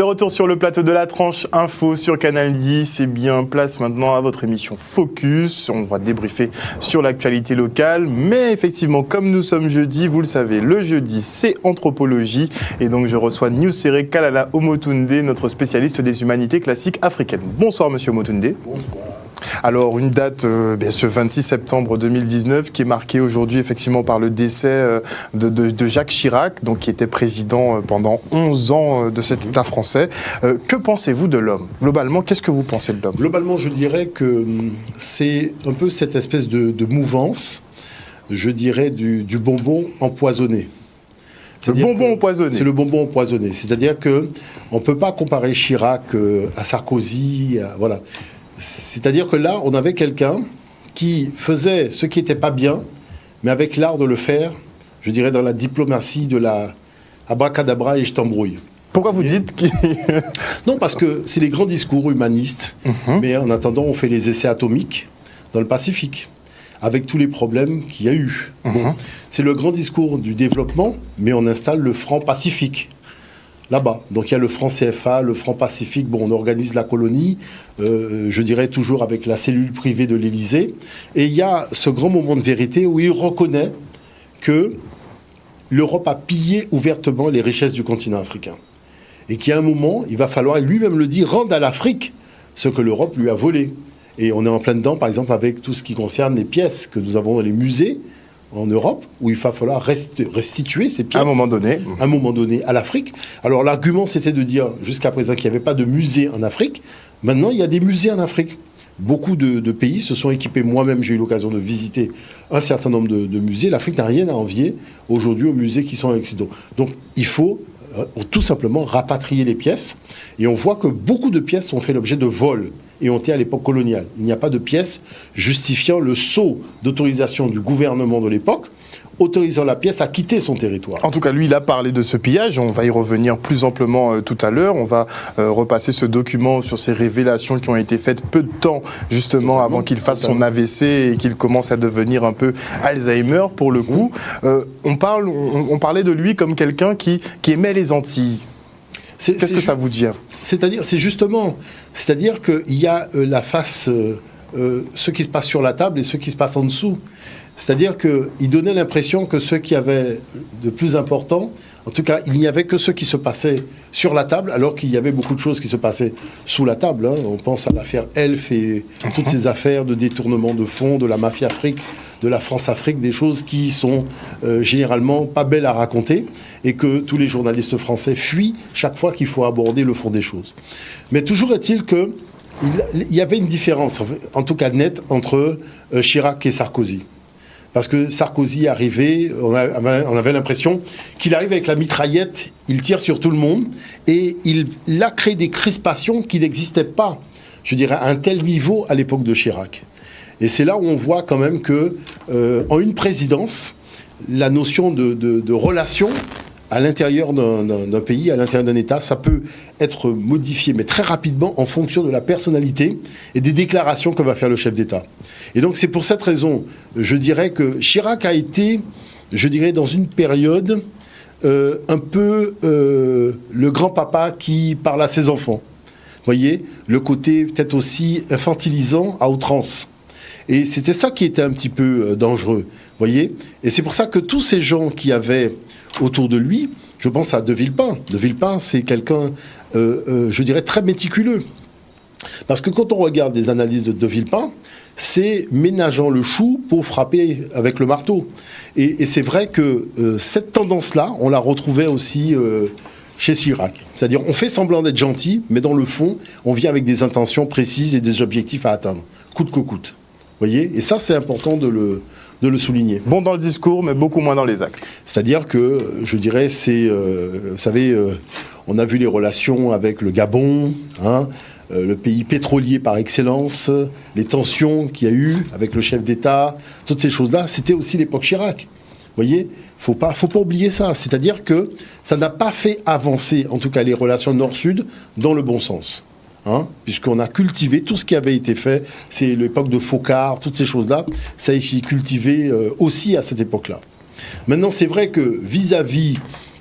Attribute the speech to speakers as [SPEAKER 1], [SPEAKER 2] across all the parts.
[SPEAKER 1] De retour sur le plateau de la tranche info sur Canal 10, c'est bien place maintenant à votre émission Focus. On va débriefer sur l'actualité locale, mais effectivement, comme nous sommes jeudi, vous le savez, le jeudi c'est anthropologie, et donc je reçois Nusere Kalala Omotunde, notre spécialiste des humanités classiques africaines. Bonsoir Monsieur Omotunde.
[SPEAKER 2] Bonsoir.
[SPEAKER 1] Alors une date, ce 26 septembre 2019, qui est marquée aujourd'hui effectivement par le décès de Jacques Chirac, donc qui était président pendant 11 ans de cet État français. Que pensez-vous de l'homme ? Globalement, qu'est-ce que vous pensez de l'homme ?
[SPEAKER 2] Globalement, je dirais que c'est un peu cette espèce de mouvance, je dirais, du bonbon empoisonné.
[SPEAKER 1] Le bonbon empoisonné.
[SPEAKER 2] C'est le bonbon empoisonné. C'est-à-dire qu'on ne peut pas comparer Chirac à Sarkozy, voilà. C'est-à-dire que là, on avait quelqu'un qui faisait ce qui n'était pas bien, mais avec l'art de le faire, je dirais dans la diplomatie de la abracadabra et je t'embrouille.
[SPEAKER 1] Pourquoi vous dites qu'il...
[SPEAKER 2] Non, parce que c'est les grands discours humanistes, mais en attendant, on fait les essais atomiques dans le Pacifique, avec tous les problèmes qu'il y a eu. Bon, c'est le grand discours du développement, mais on installe le franc Pacifique. Là-bas. Donc il y a le franc CFA, le franc Pacifique, bon, on organise la colonie, je dirais toujours avec la cellule privée de l'Élysée, et il y a ce grand moment de vérité où il reconnaît que l'Europe a pillé ouvertement les richesses du continent africain. Et qu'à un moment, il va falloir, et lui-même le dit, rendre à l'Afrique ce que l'Europe lui a volé. Et on est en plein dedans, par exemple, avec tout ce qui concerne les pièces que nous avons dans les musées, en Europe, où il va falloir restituer ces pièces.
[SPEAKER 1] À un moment donné.
[SPEAKER 2] À l'Afrique. Alors l'argument, c'était de dire, jusqu'à présent, qu'il n'y avait pas de musée en Afrique. Maintenant, il y a des musées en Afrique. Beaucoup de pays se sont équipés. Moi-même, j'ai eu l'occasion de visiter un certain nombre de musées. L'Afrique n'a rien à envier aujourd'hui aux musées qui sont en Occident. Donc, il faut tout simplement rapatrier les pièces. Et on voit que beaucoup de pièces ont fait l'objet de vols et ont été à l'époque coloniale. Il n'y a pas de pièces justifiant le sceau d'autorisation du gouvernement de l'époque, autorisant la pièce à quitter son territoire.
[SPEAKER 1] En tout cas, lui, il a parlé de ce pillage. On va y revenir plus amplement tout à l'heure. On va repasser ce document sur ces révélations qui ont été faites peu de temps, justement, avant qu'il fasse son AVC et qu'il commence à devenir un peu Alzheimer, pour le coup. On parlait de lui comme quelqu'un qui aimait les Antilles. Qu'est-ce que ça vous dit à vous ?
[SPEAKER 2] C'est-à-dire qu'il y a la face, ce qui se passe sur la table et ce qui se passe en dessous. C'est-à-dire qu'il donnait l'impression que ce qui avait de plus important, en tout cas, il n'y avait que ce qui se passait sur la table, alors qu'il y avait beaucoup de choses qui se passaient sous la table. Hein. On pense à l'affaire Elf et toutes ces affaires de détournement de fonds, de la mafia Afrique, de la France-Afrique, des choses qui sont généralement pas belles à raconter et que tous les journalistes français fuient chaque fois qu'il faut aborder le fond des choses. Mais toujours est-il qu'il y avait une différence, en tout cas nette, entre Chirac et Sarkozy. Parce que Sarkozy arrivait, on avait l'impression qu'il arrive avec la mitraillette, il tire sur tout le monde, et il a créé des crispations qui n'existaient pas, je dirais, à un tel niveau à l'époque de Chirac. Et c'est là où on voit quand même que, en une présidence, la notion de relation à l'intérieur d'un pays, à l'intérieur d'un État, ça peut être modifié, mais très rapidement, en fonction de la personnalité et des déclarations que va faire le chef d'État. Et donc c'est pour cette raison, je dirais que Chirac a été, je dirais, dans une période un peu le grand-papa qui parle à ses enfants. Vous voyez, le côté peut-être aussi infantilisant à outrance. Et c'était ça qui était un petit peu dangereux, vous voyez. Et c'est pour ça que tous ces gens qui avaient autour de lui, je pense à De Villepin. De Villepin, c'est quelqu'un, je dirais, très méticuleux. Parce que quand on regarde des analyses de Villepin, c'est ménageant le chou pour frapper avec le marteau. Et c'est vrai que cette tendance-là, on la retrouvait aussi chez Chirac. C'est-à-dire, on fait semblant d'être gentil, mais dans le fond, on vient avec des intentions précises et des objectifs à atteindre, coûte que coûte. Vous voyez ? Et ça, c'est important de le souligner.
[SPEAKER 1] Bon dans le discours, mais beaucoup moins dans les actes.
[SPEAKER 2] C'est-à-dire que, je dirais, c'est... vous savez, on a vu les relations avec le Gabon, hein, le pays pétrolier par excellence, les tensions qu'il y a eu avec le chef d'État, toutes ces choses-là, c'était aussi l'époque Chirac. Vous voyez ? Faut pas oublier ça. C'est-à-dire que ça n'a pas fait avancer, en tout cas les relations Nord-Sud, dans le bon sens. Hein, puisqu'on a cultivé tout ce qui avait été fait, c'est l'époque de Focard, toutes ces choses-là, ça a été cultivé aussi à cette époque-là. Maintenant, c'est vrai que vis-à-vis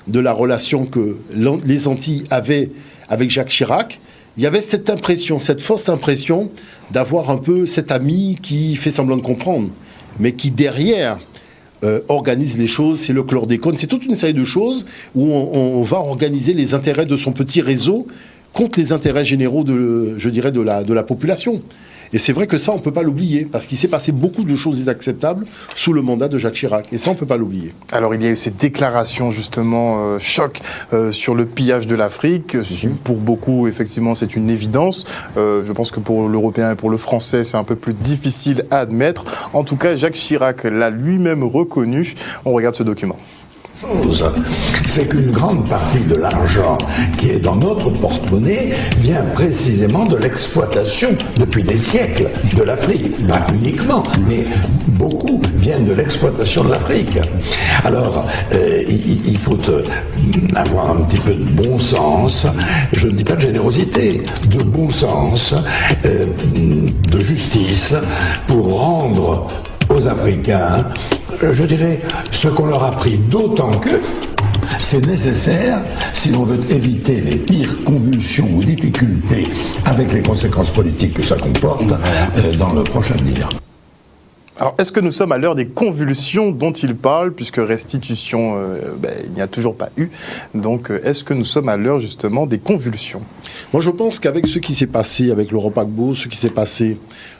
[SPEAKER 2] de la relation que les Antilles avaient avec Jacques Chirac, il y avait cette impression, cette fausse impression d'avoir un peu cet ami qui fait semblant de comprendre, mais qui derrière organise les choses, c'est le chlordécone, c'est toute une série de choses où on va organiser les intérêts de son petit réseau contre les intérêts généraux de la population. Et c'est vrai que ça, on ne peut pas l'oublier, parce qu'il s'est passé beaucoup de choses inacceptables sous le mandat de Jacques Chirac. Et ça, on ne peut pas l'oublier.
[SPEAKER 1] Alors, il y a eu ces déclarations, justement, choc sur le pillage de l'Afrique. Pour beaucoup, effectivement, c'est une évidence. Je pense que pour l'Européen et pour le Français, c'est un peu plus difficile à admettre. En tout cas, Jacques Chirac l'a lui-même reconnu. On regarde ce document.
[SPEAKER 3] C'est qu'une grande partie de l'argent qui est dans notre porte-monnaie vient précisément de l'exploitation depuis des siècles de l'Afrique. Pas uniquement, mais beaucoup viennent de l'exploitation de l'Afrique. Alors, il faut avoir un petit peu de bon sens, je ne dis pas de générosité, de bon sens, de justice, pour rendre aux Africains, je dirais, ce qu'on leur a pris, d'autant que c'est nécessaire si l'on veut éviter les pires convulsions ou difficultés avec les conséquences politiques que ça comporte dans le prochain avenir.
[SPEAKER 1] Alors, est-ce que nous sommes à l'heure des convulsions dont il parle, puisque restitution, il n'y a toujours pas eu. Donc, est-ce que nous sommes à l'heure, justement, des convulsions ?
[SPEAKER 2] Moi, je pense qu'avec ce qui s'est passé avec Laurent Gbagbo, ce qui s'est passé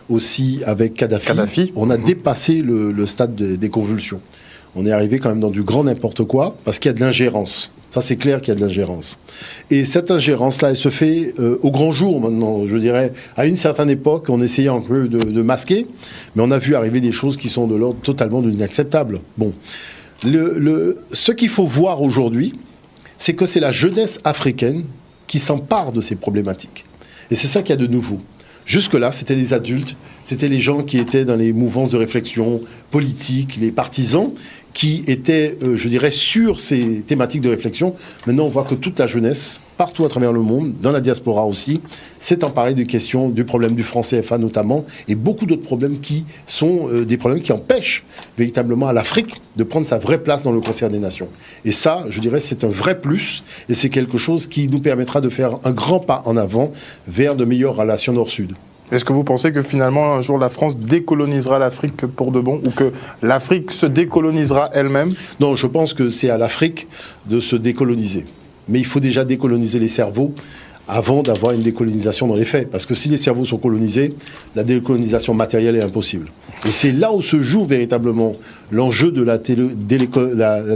[SPEAKER 2] aussi avec Kadhafi, on a dépassé le stade des convulsions. On est arrivé quand même dans du grand n'importe quoi, parce qu'il y a de l'ingérence. Ça, c'est clair qu'il y a de l'ingérence. Et cette ingérence-là, elle se fait au grand jour maintenant, je dirais. À une certaine époque, on essayait un peu de masquer, mais on a vu arriver des choses qui sont de l'ordre totalement inacceptables. Bon. Ce qu'il faut voir aujourd'hui, c'est que c'est la jeunesse africaine qui s'empare de ces problématiques. Et c'est ça qu'il y a de nouveau. Jusque-là, c'était les adultes, c'était les gens qui étaient dans les mouvances de réflexion politique, les partisans, qui étaient, je dirais, sur ces thématiques de réflexion. Maintenant, on voit que toute la jeunesse, partout à travers le monde, dans la diaspora aussi, s'est emparée des questions, du problème du franc CFA notamment, et beaucoup d'autres problèmes qui sont des problèmes qui empêchent véritablement à l'Afrique de prendre sa vraie place dans le concert des nations. Et ça, je dirais, c'est un vrai plus, et c'est quelque chose qui nous permettra de faire un grand pas en avant vers de meilleures relations Nord-Sud.
[SPEAKER 1] Est-ce que vous pensez que finalement, un jour, la France décolonisera l'Afrique pour de bon, ou que l'Afrique se décolonisera elle-même ?
[SPEAKER 2] Non, je pense que c'est à l'Afrique de se décoloniser. Mais il faut déjà décoloniser les cerveaux avant d'avoir une décolonisation dans les faits. Parce que si les cerveaux sont colonisés, la décolonisation matérielle est impossible. Et c'est là où se joue véritablement l'enjeu de la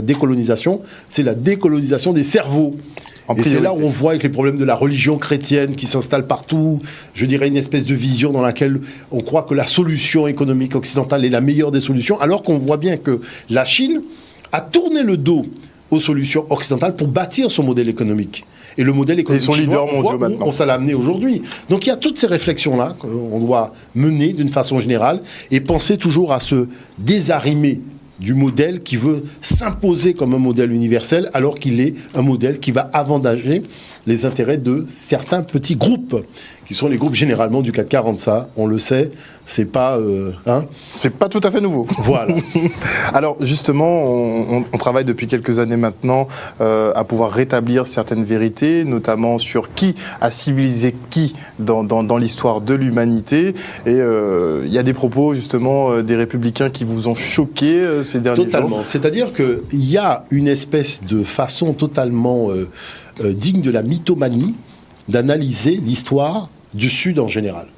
[SPEAKER 2] décolonisation, c'est la décolonisation des cerveaux. Et c'est là où on voit avec les problèmes de la religion chrétienne qui s'installe partout, je dirais une espèce de vision dans laquelle on croit que la solution économique occidentale est la meilleure des solutions, alors qu'on voit bien que la Chine a tourné le dos aux solutions occidentales pour bâtir son modèle économique. Et le modèle économique chinois, on s'en l'a amené aujourd'hui. Donc il y a toutes ces réflexions-là qu'on doit mener d'une façon générale et penser toujours à se désarrimer du modèle qui veut s'imposer comme un modèle universel alors qu'il est un modèle qui va avantager les intérêts de certains petits groupes qui sont les groupes généralement du CAC 40. Ça, on le sait, c'est pas...
[SPEAKER 1] c'est pas tout à fait nouveau.
[SPEAKER 2] Voilà.
[SPEAKER 1] Alors justement, on travaille depuis quelques années maintenant à pouvoir rétablir certaines vérités, notamment sur qui a civilisé qui dans l'histoire de l'humanité. Et il y a des propos justement des républicains qui vous ont choqué ces derniers jours.
[SPEAKER 2] Totalement. C'est-à-dire qu'il y a une espèce de façon totalement digne de la mythomanie d'analyser l'histoire du Sud en général.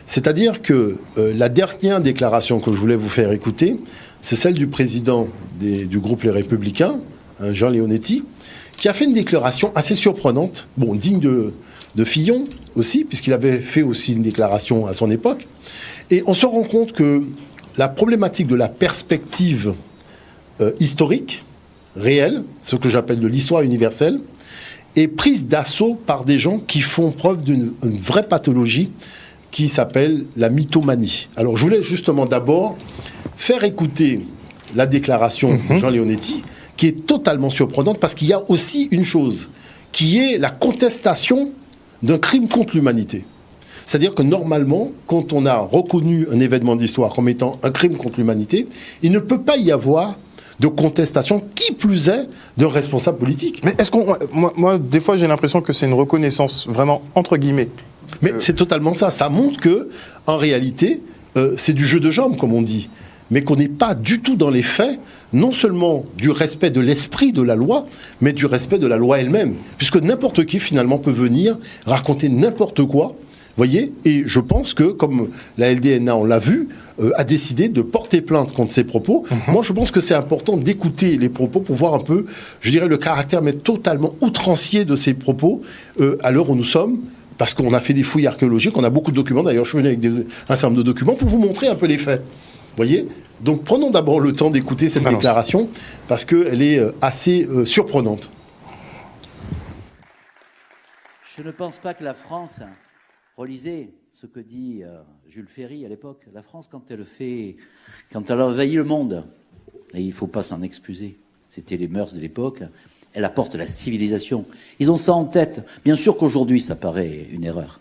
[SPEAKER 2] C'est-à-dire que la dernière déclaration que je voulais vous faire écouter, c'est celle du président du groupe Les Républicains, Jean Leonetti, qui a fait une déclaration assez surprenante, bon, digne de Fillon aussi, puisqu'il avait fait aussi une déclaration à son époque. Et on se rend compte que la problématique de la perspective historique, réelle, ce que j'appelle de l'histoire universelle, est prise d'assaut par des gens qui font preuve d'une vraie pathologie qui s'appelle la mythomanie. Alors je voulais justement d'abord faire écouter la déclaration de Jean Leonetti, qui est totalement surprenante parce qu'il y a aussi une chose, qui est la contestation d'un crime contre l'humanité. C'est-à-dire que normalement, quand on a reconnu un événement d'histoire comme étant un crime contre l'humanité, il ne peut pas y avoir de contestation, qui plus est d'un responsable politique.
[SPEAKER 1] Mais est-ce qu'on... Moi, des fois, j'ai l'impression que c'est une reconnaissance vraiment, entre guillemets.
[SPEAKER 2] Mais c'est totalement ça. Ça montre que, en réalité, c'est du jeu de jambes, comme on dit. Mais qu'on n'est pas du tout dans les faits, non seulement du respect de l'esprit de la loi, mais du respect de la loi elle-même. Puisque n'importe qui, finalement, peut venir raconter n'importe quoi, voyez. Et je pense que, comme la LDNA, on l'a vu, a décidé de porter plainte contre ces propos. Moi, je pense que c'est important d'écouter les propos pour voir un peu, je dirais, le caractère mais totalement outrancier de ces propos à l'heure où nous sommes. Parce qu'on a fait des fouilles archéologiques, on a beaucoup de documents. D'ailleurs, je suis venu avec un certain nombre de documents pour vous montrer un peu les faits. Voyez ? Donc prenons d'abord le temps d'écouter cette déclaration, parce qu'elle est assez surprenante.
[SPEAKER 4] Je ne pense pas que la France, relisez ce que dit Jules Ferry à l'époque, la France quand elle envahit le monde, et il ne faut pas s'en excuser, c'était les mœurs de l'époque, elle apporte la civilisation. Ils ont ça en tête. Bien sûr qu'aujourd'hui, ça paraît une erreur.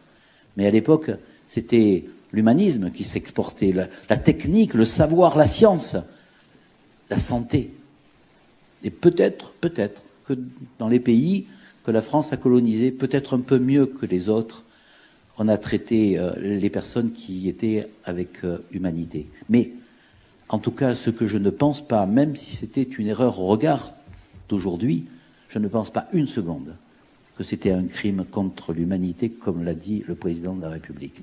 [SPEAKER 4] Mais à l'époque, c'était l'humanisme qui s'exportait, la technique, le savoir, la science, la santé. Et peut-être que dans les pays que la France a colonisés, peut-être un peu mieux que les autres, on a traité les personnes qui étaient avec humanité. Mais, en tout cas, ce que je ne pense pas, même si c'était une erreur au regard d'aujourd'hui, je ne pense pas une seconde que c'était un crime contre l'humanité, comme l'a dit le président de la République.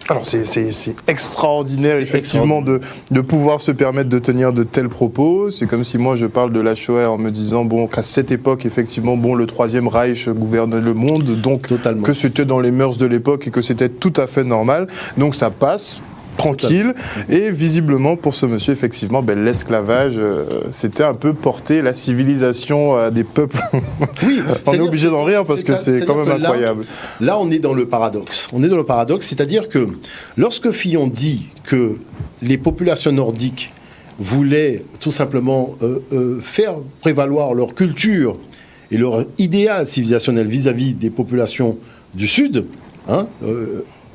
[SPEAKER 1] Alors c'est extraordinaire, effectivement, de pouvoir se permettre de tenir de tels propos. C'est comme si moi je parle de la Shoah en me disant bon, qu'à cette époque, effectivement, bon, le Troisième Reich gouvernait le monde, donc totalement. Que c'était dans les mœurs de l'époque et que c'était tout à fait normal. Donc ça passe tranquille, et visiblement pour ce monsieur, effectivement, l'esclavage, c'était un peu porter la civilisation des peuples. Oui, on est obligé d'en rire parce que c'est quand même incroyable.
[SPEAKER 2] Là, on est dans le paradoxe. On est dans le paradoxe, c'est-à-dire que lorsque Fillon dit que les populations nordiques voulaient tout simplement faire prévaloir leur culture et leur idéal civilisationnel vis-à-vis des populations du Sud,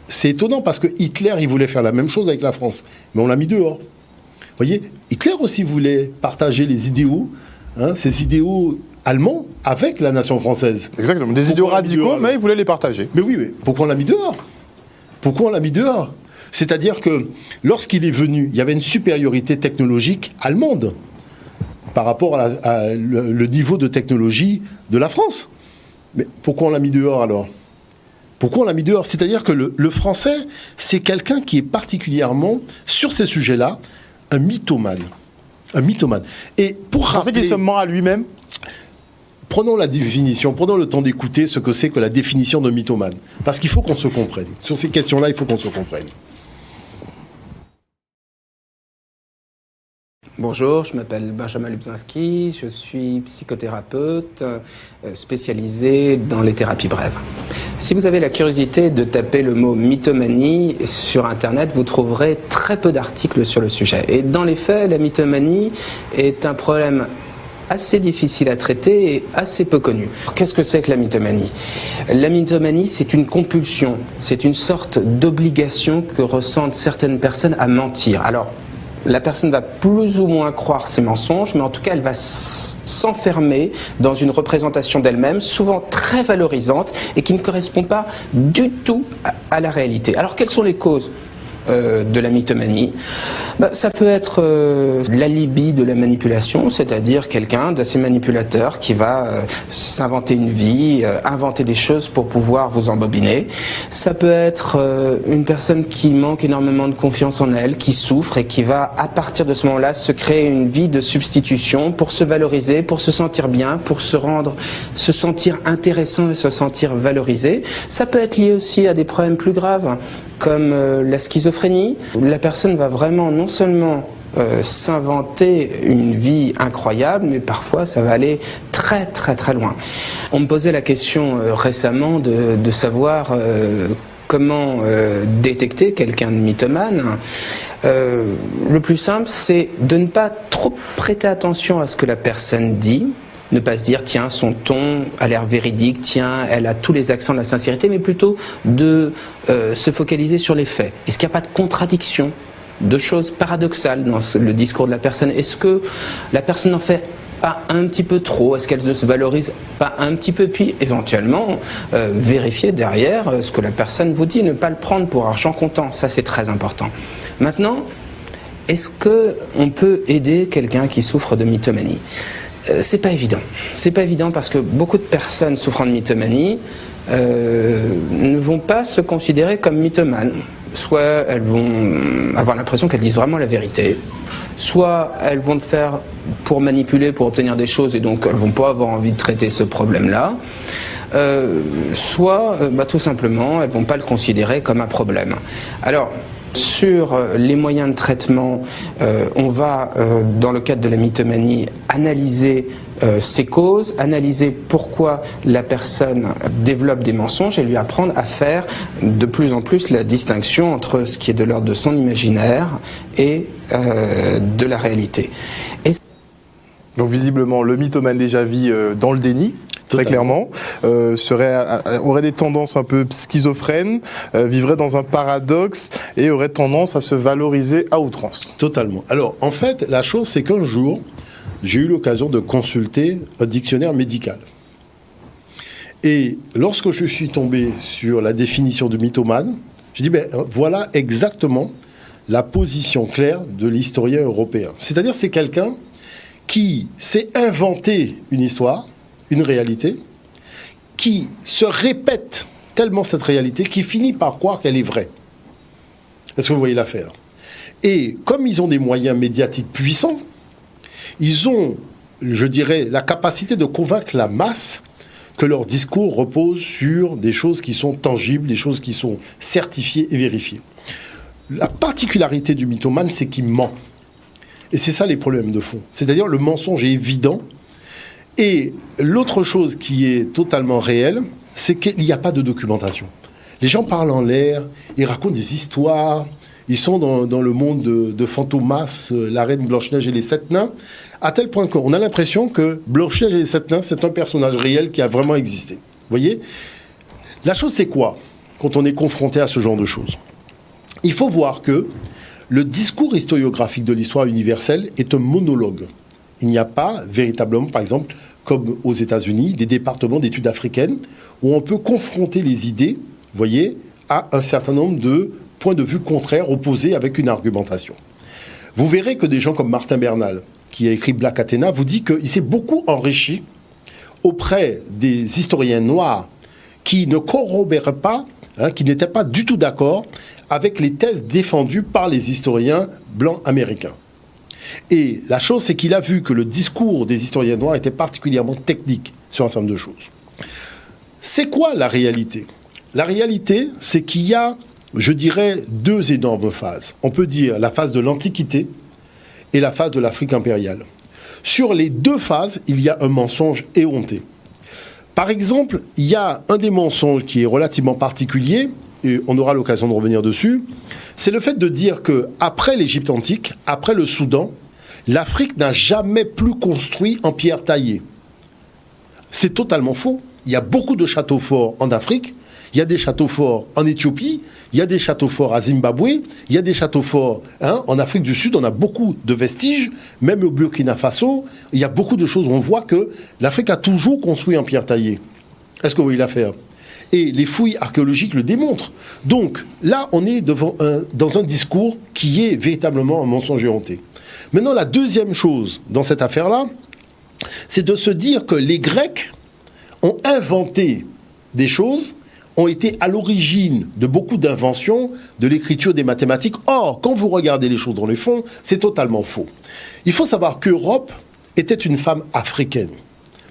[SPEAKER 2] c'est étonnant parce que Hitler, il voulait faire la même chose avec la France, mais on l'a mis dehors. Vous voyez, Hitler aussi voulait partager les idéaux, ces idéaux allemands avec la nation française.
[SPEAKER 1] Exactement, des idéaux radicaux, mais il voulait les partager.
[SPEAKER 2] Mais oui, mais pourquoi on l'a mis dehors ? Pourquoi on l'a mis dehors ? C'est-à-dire que lorsqu'il est venu, il y avait une supériorité technologique allemande par rapport à le niveau de technologie de la France. Mais pourquoi on l'a mis dehors alors ? Pourquoi on l'a mis dehors ? C'est-à-dire que le français, c'est quelqu'un qui est particulièrement, sur ces sujets-là, un mythomane. Un mythomane. Et pour rappeler...
[SPEAKER 1] Vous pensez qu'il se ment à lui-même ?
[SPEAKER 2] Prenons la définition, prenons le temps d'écouter ce que c'est que la définition de mythomane. Parce qu'il faut qu'on se comprenne. Sur ces questions-là, il faut qu'on se comprenne.
[SPEAKER 5] Bonjour, je m'appelle Benjamin Lubzinski, je suis psychothérapeute spécialisé dans les thérapies brèves. Si vous avez la curiosité de taper le mot mythomanie sur Internet, vous trouverez très peu d'articles sur le sujet. Et dans les faits, la mythomanie est un problème assez difficile à traiter et assez peu connu. Qu'est-ce que c'est que la mythomanie ? La mythomanie, c'est une compulsion, c'est une sorte d'obligation que ressentent certaines personnes à mentir. Alors, la personne va plus ou moins croire ses mensonges, mais en tout cas, elle va s'enfermer dans une représentation d'elle-même, souvent très valorisante, et qui ne correspond pas du tout à la réalité. Alors, quelles sont les causes de la mythomanie? Ça peut être l'alibi de la manipulation, c'est-à-dire quelqu'un d'assez manipulateur qui va s'inventer une vie, inventer des choses pour pouvoir vous embobiner. Ça peut être une personne qui manque énormément de confiance en elle, qui souffre et qui va, à partir de ce moment-là, se créer une vie de substitution pour se valoriser, pour se sentir bien, pour se sentir intéressant et se sentir valorisé. Ça peut être lié aussi à des problèmes plus graves, comme la schizophrénie. La personne va vraiment non seulement s'inventer une vie incroyable, mais parfois ça va aller très très très loin. On me posait la question récemment de savoir comment détecter quelqu'un de mythomane. Le plus simple, c'est de ne pas trop prêter attention à ce que la personne dit, ne pas se dire tiens, son ton a l'air véridique, tiens, elle a tous les accents de la sincérité, mais plutôt de se focaliser sur les faits. Est-ce qu'il n'y a pas de contradiction de choses paradoxales dans le discours de la personne. Est-ce que la personne en fait pas un petit peu trop? Est-ce qu'elle ne se valorise pas un petit peu? Puis éventuellement vérifier derrière ce que la personne vous dit, ne pas le prendre pour argent comptant. Ça, c'est très important. Maintenant, est-ce qu'on peut aider quelqu'un qui souffre de mythomanie? C'est pas évident. C'est pas évident parce que beaucoup de personnes souffrant de mythomanie ne vont pas se considérer comme mythomanes. Soit elles vont avoir l'impression qu'elles disent vraiment la vérité, soit elles vont le faire pour manipuler, pour obtenir des choses, et donc elles vont pas avoir envie de traiter ce problème-là. Soit tout simplement elles vont pas le considérer comme un problème. Alors, sur les moyens de traitement, on va, dans le cadre de la mythomanie, analyser ses causes, analyser pourquoi la personne développe des mensonges et lui apprendre à faire de plus en plus la distinction entre ce qui est de l'ordre de son imaginaire et de la réalité.
[SPEAKER 1] Donc visiblement, le mythomane déjà vit dans le déni. Très clairement, aurait des tendances un peu schizophrènes, vivrait dans un paradoxe et aurait tendance à se valoriser à outrance.
[SPEAKER 2] Totalement. Alors, en fait, la chose, c'est qu'un jour, j'ai eu l'occasion de consulter un dictionnaire médical. Et lorsque je suis tombé sur la définition de mythomane, j'ai dit, voilà exactement la position claire de l'historien européen. C'est-à-dire, c'est quelqu'un qui s'est inventé une histoire, une réalité, qui se répète tellement cette réalité qu'il finit par croire qu'elle est vraie. Est-ce que vous voyez l'affaire? Et comme ils ont des moyens médiatiques puissants, ils ont, je dirais, la capacité de convaincre la masse que leur discours repose sur des choses qui sont tangibles, des choses qui sont certifiées et vérifiées. La particularité du mythomane, c'est qu'il ment. Et c'est ça les problèmes de fond. C'est-à-dire le mensonge est évident. Et l'autre chose qui est totalement réelle, c'est qu'il n'y a pas de documentation. Les gens parlent en l'air, ils racontent des histoires, ils sont dans le monde de Fantomas, la reine Blanche-Neige et les 7 nains, à tel point qu'on a l'impression que Blanche-Neige et les 7 nains, c'est un personnage réel qui a vraiment existé. Vous voyez? La chose, c'est quoi quand on est confronté à ce genre de choses? Il faut voir que le discours historiographique de l'histoire universelle est un monologue. Il n'y a pas véritablement, par exemple, comme aux États-Unis, des départements d'études africaines où on peut confronter les idées, vous voyez, à un certain nombre de points de vue contraires, opposés avec une argumentation. Vous verrez que des gens comme Martin Bernal, qui a écrit Black Athena, vous dit qu'il s'est beaucoup enrichi auprès des historiens noirs qui ne corroboraient pas, qui n'étaient pas du tout d'accord avec les thèses défendues par les historiens blancs américains. Et la chose, c'est qu'il a vu que le discours des historiens noirs était particulièrement technique sur un certain nombre de choses. C'est quoi la réalité? La réalité, c'est qu'il y a, je dirais, deux énormes phases. On peut dire la phase de l'Antiquité et la phase de l'Afrique impériale. Sur les deux phases, il y a un mensonge éhonté. Par exemple, il y a un des mensonges qui est relativement particulier, et on aura l'occasion de revenir dessus, c'est le fait de dire qu'après l'Égypte antique, après le Soudan, l'Afrique n'a jamais plus construit en pierre taillée. C'est totalement faux. Il y a beaucoup de châteaux forts en Afrique, il y a des châteaux forts en Éthiopie, il y a des châteaux forts à Zimbabwe, il y a des châteaux forts en Afrique du Sud, on a beaucoup de vestiges, même au Burkina Faso, il y a beaucoup de choses où on voit que l'Afrique a toujours construit en pierre taillée. Est-ce que vous voyez l'affaire ? Et les fouilles archéologiques le démontrent. Donc là, on est dans un discours qui est véritablement un mensonge éhonté. Maintenant, la deuxième chose dans cette affaire-là, c'est de se dire que les Grecs ont inventé des choses, ont été à l'origine de beaucoup d'inventions, de l'écriture, des mathématiques. Or, quand vous regardez les choses dans le fond, c'est totalement faux. Il faut savoir qu'Europe était une femme africaine,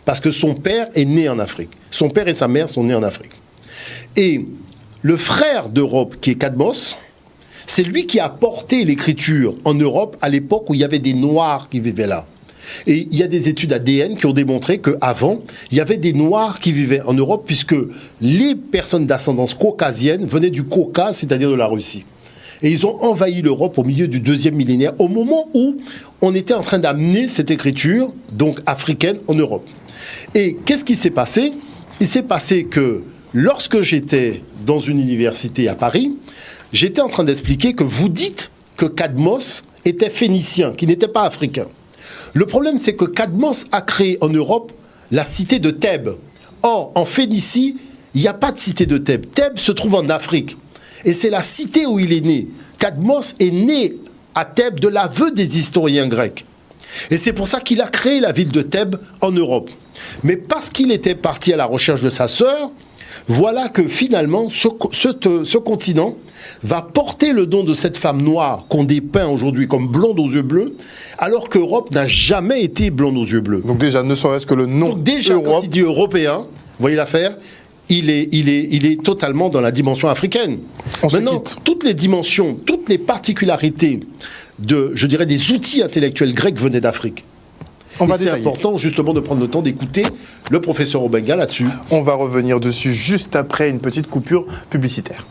[SPEAKER 2] parce que son père est né en Afrique. Son père et sa mère sont nés en Afrique. Et le frère d'Europe, qui est Cadmos, c'est lui qui a porté l'écriture en Europe à l'époque où il y avait des Noirs qui vivaient là. Et il y a des études ADN qui ont démontré qu'avant, il y avait des Noirs qui vivaient en Europe, puisque les personnes d'ascendance caucasienne venaient du Caucase, c'est-à-dire de la Russie. Et ils ont envahi l'Europe au milieu du 2e millénaire, au moment où on était en train d'amener cette écriture, donc africaine, en Europe. Et qu'est-ce qui s'est passé ? Il s'est passé que lorsque j'étais dans une université à Paris, j'étais en train d'expliquer que vous dites que Cadmos était phénicien, qui n'était pas africain. Le problème, c'est que Cadmos a créé en Europe la cité de Thèbes. Or, en Phénicie, il n'y a pas de cité de Thèbes. Thèbes se trouve en Afrique. Et c'est la cité où il est né. Cadmos est né à Thèbes de l'aveu des historiens grecs. Et c'est pour ça qu'il a créé la ville de Thèbes en Europe. Mais parce qu'il était parti à la recherche de sa sœur, voilà que finalement, ce continent va porter le don de cette femme noire qu'on dépeint aujourd'hui comme blonde aux yeux bleus, alors qu'Europe n'a jamais été blonde aux yeux bleus.
[SPEAKER 1] Donc déjà, ne serait-ce que le nom
[SPEAKER 2] Donc déjà,
[SPEAKER 1] Europe,
[SPEAKER 2] quand il dit européen, vous voyez l'affaire, il est totalement dans la dimension africaine.
[SPEAKER 1] On se
[SPEAKER 2] Maintenant,
[SPEAKER 1] quitte.
[SPEAKER 2] toutes les dimensions, toutes les particularités je dirais, des outils intellectuels grecs venaient d'Afrique.
[SPEAKER 1] on va
[SPEAKER 2] Et c'est
[SPEAKER 1] détailler.
[SPEAKER 2] important justement de prendre le temps d'écouter le professeur Obenga là-dessus.
[SPEAKER 1] On va revenir dessus juste après une petite coupure publicitaire.